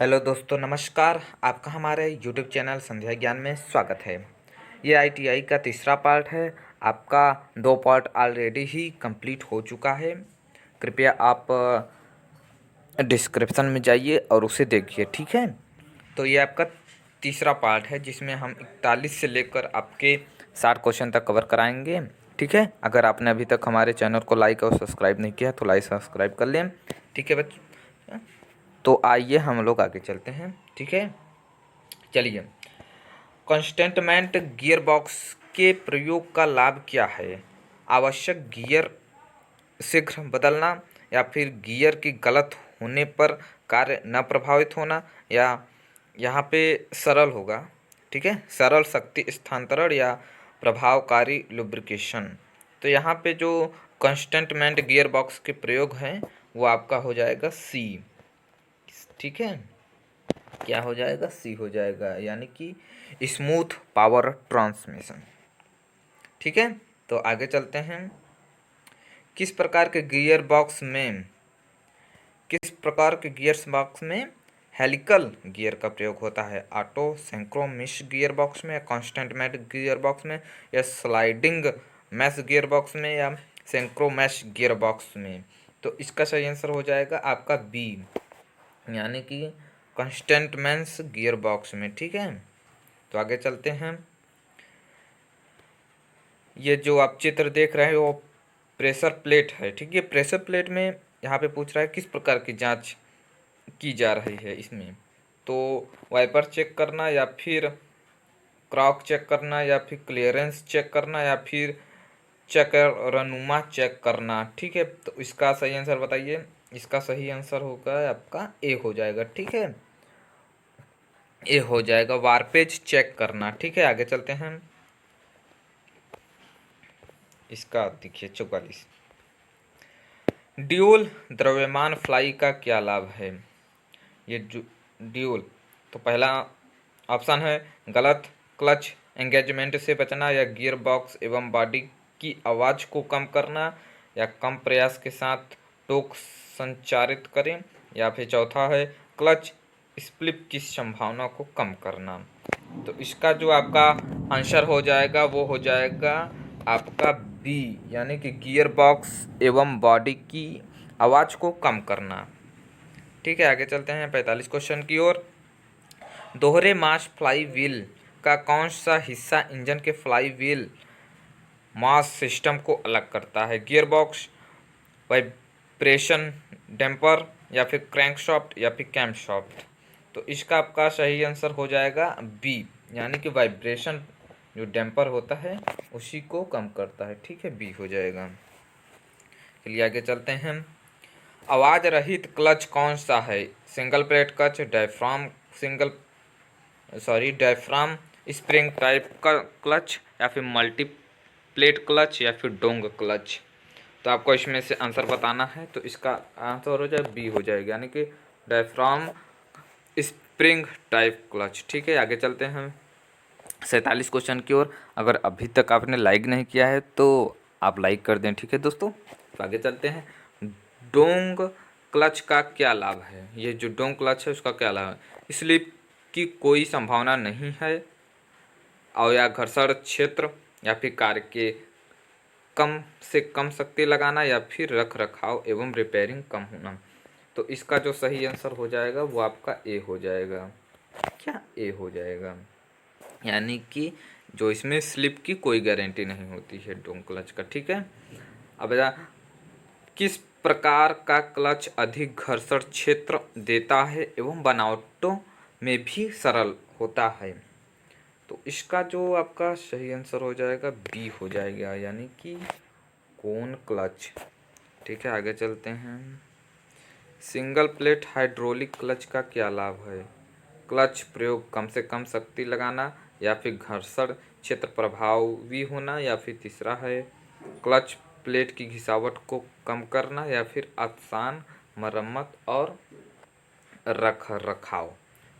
Hello दोस्तों, नमस्कार। आपका हमारे यूट्यूब चैनल संध्या ज्ञान में स्वागत है। ये आईटीआई का तीसरा पार्ट है। आपका 2 पार्ट ऑलरेडी ही कंप्लीट हो चुका है। कृपया आप डिस्क्रिप्शन में जाइए और उसे देखिए, ठीक है। तो ये आपका तीसरा पार्ट है जिसमें हम 41 से लेकर आपके 60 क्वेश्चन तक कवर कराएंगे, ठीक है। अगर आपने अभी तक हमारे चैनल को लाइक और सब्सक्राइब नहीं किया तो लाइक सब्सक्राइब कर लें, ठीक है बच्चों। तो आइए हम लोग आगे चलते हैं, ठीक है। चलिए, कंस्टेंटमेंट गियर बॉक्स के प्रयोग का लाभ क्या है? आवश्यक गियर शीघ्र बदलना, या फिर गियर की गलत होने पर कार्य न प्रभावित होना, या यहाँ पे सरल होगा, ठीक है, सरल शक्ति स्थानांतरण या प्रभावकारी लुब्रिकेशन। तो यहाँ पे जो कंस्टेंटमेंट गियर बॉक्स के प्रयोग हैं वो आपका हो जाएगा सी, ठीक है। क्या हो जाएगा? सी हो जाएगा, यानी कि स्मूथ पावर ट्रांसमिशन, ठीक है। तो आगे चलते हैं। किस प्रकार के गियर बॉक्स में किस प्रकार के गियर बॉक्स में हेलिकल गियर का प्रयोग होता है? ऑटो सिंक्रोमिश गियर बॉक्स में, या कांस्टेंट गियर बॉक्स में, या स्लाइडिंग मैश गियर बॉक्स में, या सिंक्रोमैश गियर बॉक्स में? तो इसका सही आंसर हो जाएगा आपका बी, यानी कि कंस्टेंटमेंस गियर बॉक्स में, ठीक है। तो आगे चलते हैं। ये जो आप चित्र देख रहे हैं वो प्रेशर प्लेट है, ठीक है। प्रेशर प्लेट में यहाँ पे पूछ रहा है किस प्रकार की जांच की जा रही है इसमें। तो वाइपर चेक करना, या फिर क्रॉक चेक करना, या फिर क्लियरेंस चेक करना, या फिर चक्रानुमा चेक करना, ठीक है। तो इसका सही आंसर बताइए। इसका सही आंसर होगा आपका ए हो जाएगा, ठीक है। ए हो जाएगा, वारपेज चेक करना, ठीक है। आगे चलते हैं। इसका देखिए 44, ड्यूल द्रव्यमान फ्लाई का क्या लाभ है? ये ड्यूल, तो पहला ऑप्शन है गलत, क्लच एंगेजमेंट से बचना, या गियर बॉक्स एवं बॉडी की आवाज़ को कम करना, या कम प्रयास के साथ टोक संचारित करें, या फिर चौथा है क्लच स्लिप की संभावना को कम करना। तो इसका जो आपका आंसर हो जाएगा वो हो जाएगा आपका बी, यानी कि गियर बॉक्स एवं बॉडी की आवाज़ को कम करना, ठीक है। आगे चलते हैं 45 क्वेश्चन की ओर। दोहरे मास फ्लाई व्हील का कौन सा हिस्सा इंजन के फ्लाई व्हील मास सिस्टम को अलग करता है? गियर बॉक्स, वाइब्रेशन डैम्पर, या फिर क्रैंकशाफ्ट, या फिर कैमशाफ्ट? तो इसका आपका सही आंसर हो जाएगा बी, यानी कि वाइब्रेशन जो डैम्पर होता है उसी को कम करता है, ठीक है। बी हो जाएगा। चलिए आगे चलते हैं। आवाज़ रहित क्लच कौन सा है? Single plate clutch, diaphragm spring type का क्लच, या फिर मल्टी प्लेट क्लच, या फिर डोंग क्लच? तो आपको इसमें से आंसर बताना है। तो इसका आंसर हो जाए बी हो जाएगा, यानी कि डायफ्राम स्प्रिंग टाइप क्लच, ठीक है। आगे चलते हैं 47 क्वेश्चन की ओर। अगर अभी तक आपने लाइक नहीं किया है तो आप लाइक कर दें, ठीक है दोस्तों। तो आगे चलते हैं। डोंग क्लच का क्या लाभ है? ये जो डोंग क्लच है उसका क्या लाभ है? स्लिप की कोई संभावना नहीं है, और या घर्षण क्षेत्र, या फिर कार के कम से कम शक्ति लगाना, या फिर रख रखाव एवं रिपेयरिंग कम होना? तो इसका जो सही आंसर हो जाएगा वो आपका ए हो जाएगा। क्या ए हो जाएगा? यानी कि जो इसमें स्लिप की कोई गारंटी नहीं होती है डोंग क्लच का, ठीक है। अब किस प्रकार का क्लच अधिक घर्षण क्षेत्र देता है एवं बनावटों में भी सरल होता है? तो इसका जो आपका सही आंसर हो जाएगा बी हो जाएगा, यानी कि कोन क्लच, ठीक है। आगे चलते हैं। सिंगल प्लेट हाइड्रोलिक क्लच का क्या लाभ है? क्लच प्रयोग कम से कम शक्ति लगाना, या फिर घर्षण क्षेत्र प्रभावी होना, या फिर तीसरा है क्लच प्लेट की घिसावट को कम करना, या फिर आसान मरम्मत और रख रखाव?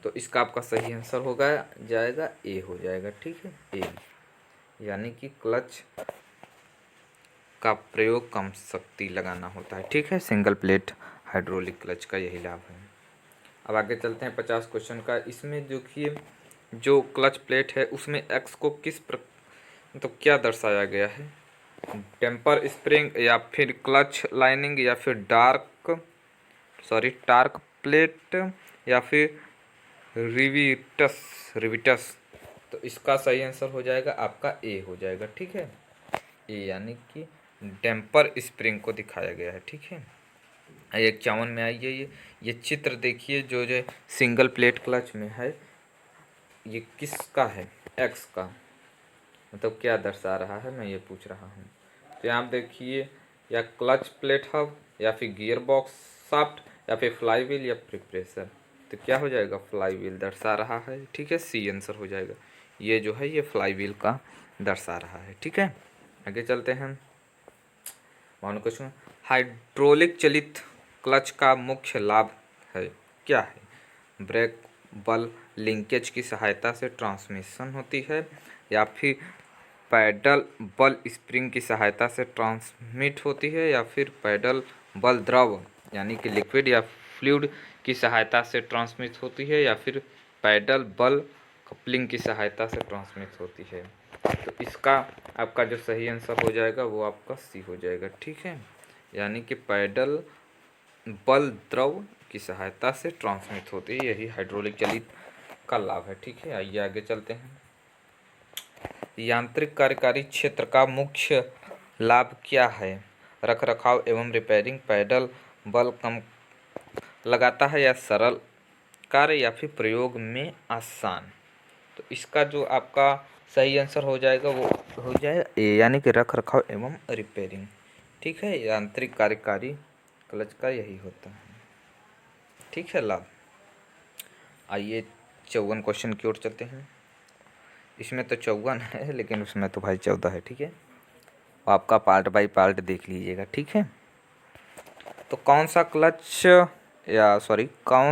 तो इसका आपका सही आंसर होगा जाएगा ए हो जाएगा, ठीक है। ए, यानी कि क्लच का प्रयोग कम शक्ति लगाना होता है, ठीक है। सिंगल प्लेट हाइड्रोलिक क्लच का यही लाभ है। अब आगे चलते हैं 50 क्वेश्चन का। इसमें देखिए जो क्लच प्लेट है उसमें एक्स को तो क्या दर्शाया गया है, टेम्पर स्प्रिंग या फिर क्लच लाइनिंग या फिर टार्क प्लेट या फिर रिविटस। तो इसका सही आंसर हो जाएगा आपका ए हो जाएगा, ठीक है। ए यानी कि डैम्पर स्प्रिंग को दिखाया गया है, ठीक है। 51 में आइए, ये चित्र देखिए जो जो सिंगल प्लेट क्लच में है, ये किसका है, एक्स का, मतलब क्या दर्शा रहा है, मैं ये पूछ रहा हूँ। तो यहाँ देखिए या क्लच प्लेट हब या फिर गियर बॉक्स शाफ्ट या फिर फ्लाई व्हील या फिर प्रेशर। तो क्या हो जाएगा, फ्लाई व्हील दर्शा रहा है, ठीक है, सी आंसर हो जाएगा। ये जो है ये फ्लाई व्हील का दर्शा रहा है, ठीक है। आगे चलते हैं। वन क्वेश्चन, हाइड्रोलिक चलित क्लच का मुख्य लाभ है, क्या है, ब्रेक बल लिंकेज की सहायता से ट्रांसमिशन होती है या फिर पैडल बल स्प्रिंग की सहायता से ट्रांसमिट होती है या फिर पैडल बल द्रव यानी कि लिक्विड या फ्लूइड की सहायता से ट्रांसमिट होती है या फिर पैडल बल कपलिंग की सहायता से ट्रांसमिट होती है। तो इसका आपका जो सही आंसर हो जाएगा वो आपका सी हो जाएगा, ठीक है, यानी कि पैडल बल द्रव की सहायता से ट्रांसमिट होती है, यही हाइड्रोलिक चलित का लाभ है, ठीक है। आइए आगे चलते हैं। यांत्रिक कार्यकारी क्षेत्र का मुख्य लाभ क्या है, रख रखाव एवं रिपेयरिंग, पैडल बल कम लगाता है या सरल कार्य या फिर प्रयोग में आसान। तो इसका जो आपका सही आंसर हो जाएगा वो हो जाएगा ए, यानी कि रख रखाव एवं रिपेयरिंग, ठीक है। यांत्रिक कार्यकारी क्लच का यही होता है, ठीक है, लाभ। आइए 54 क्वेश्चन की ओर चलते हैं। इसमें तो 54 है लेकिन उसमें तो भाई 14 है, ठीक है, आपका पार्ट बाय पार्ट देख लीजिएगा, ठीक है। तो कौन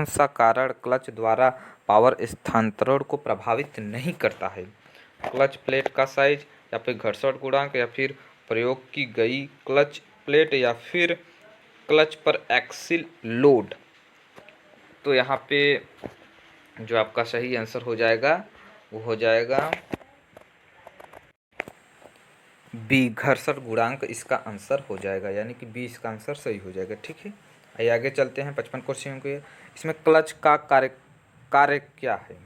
सा कारण क्लच द्वारा पावर स्थानांतरण को प्रभावित नहीं करता है, क्लच प्लेट का साइज या फिर घर्षण गुणांक या फिर प्रयोग की गई क्लच प्लेट या फिर क्लच पर एक्सिल लोड। तो यहाँ पे जो आपका सही आंसर हो जाएगा वो हो जाएगा बी, घर्षण गुणांक इसका आंसर हो जाएगा, यानी कि बी इसका आंसर सही हो जाएगा, ठीक है। आइए आगे चलते हैं 55 क्वेश्चन के। इसमें क्लच का कार्य क्या है,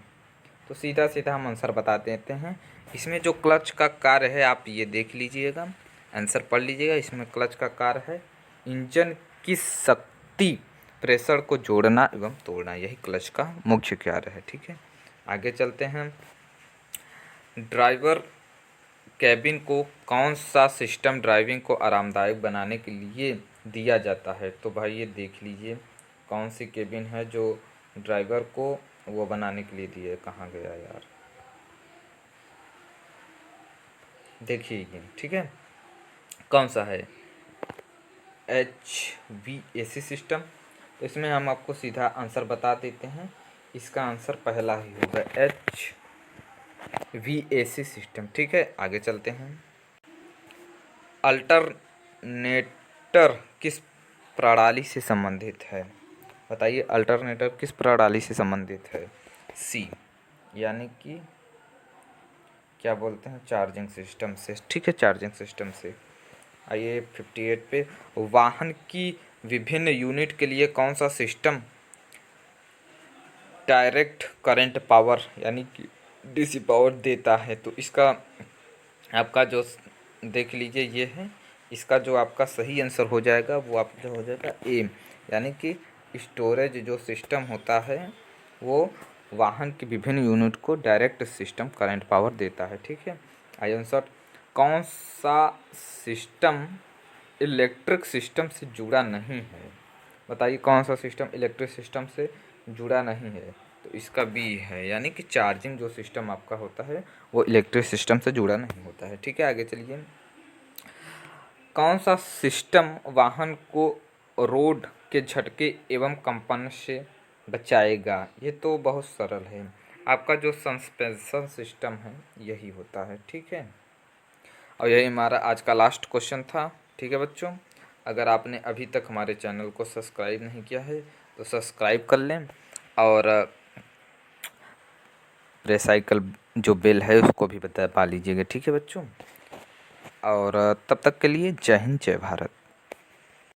तो सीधा सीधा हम आंसर बता देते हैं। इसमें जो क्लच का कार्य है आप ये देख लीजिएगा, आंसर पढ़ लीजिएगा। इसमें क्लच का कार्य है इंजन की शक्ति प्रेशर को जोड़ना एवं तोड़ना, यही क्लच का मुख्य कार्य है, ठीक है। आगे चलते हैं। ड्राइवर कैबिन को कौन सा सिस्टम ड्राइविंग को आरामदायक बनाने के लिए दिया जाता है, तो भाई ये देख लीजिए कौन सी कैबिन है जो ड्राइवर को वो बनाने के लिए दिए, कहाँ गया यार, देखिए ये, ठीक है, कौन सा है, HVAC सिस्टम। तो इसमें हम आपको सीधा आंसर बता देते हैं, इसका आंसर पहला ही होगा HVAC सिस्टम, ठीक है। आगे चलते हैं। अल्टरनेटर किस प्रणाली से संबंधित है, बताइए अल्टरनेटर किस प्रणाली से संबंधित है, सी, यानी कि क्या बोलते हैं, चार्जिंग सिस्टम से, ठीक है, चार्जिंग सिस्टम से। आइए 58 पे, वाहन की विभिन्न यूनिट के लिए कौन सा सिस्टम डायरेक्ट करंट पावर यानी कि डीसी पावर देता है, तो इसका आपका जो देख लीजिए ये है, इसका जो आपका सही आंसर हो जाएगा वो आपका हो जाएगा ए, यानी कि स्टोरेज जो सिस्टम होता है वो वाहन की विभिन्न यूनिट को डायरेक्ट सिस्टम करंट पावर देता है, ठीक है। आइए आंसर, कौन सा सिस्टम इलेक्ट्रिक सिस्टम से जुड़ा नहीं है, बताइए कौन सा सिस्टम इलेक्ट्रिक सिस्टम से जुड़ा नहीं है, तो इसका बी है, यानी कि चार्जिंग जो सिस्टम आपका होता है वो इलेक्ट्रिक सिस्टम से जुड़ा नहीं होता है, ठीक है। आगे चलिए। कौन सा सिस्टम वाहन को रोड के झटके एवं कंपन से बचाएगा, ये तो बहुत सरल है, आपका जो सस्पेंशन सिस्टम है यही होता है, ठीक है। और यही हमारा आज का लास्ट क्वेश्चन था, ठीक है बच्चों। अगर आपने अभी तक हमारे चैनल को सब्सक्राइब नहीं किया है तो सब्सक्राइब कर लें और रिसाइकल जो बिल है उसको भी बता पा लीजिएगा, ठीक है बच्चों। और तब तक के लिए जय हिंद जय भारत।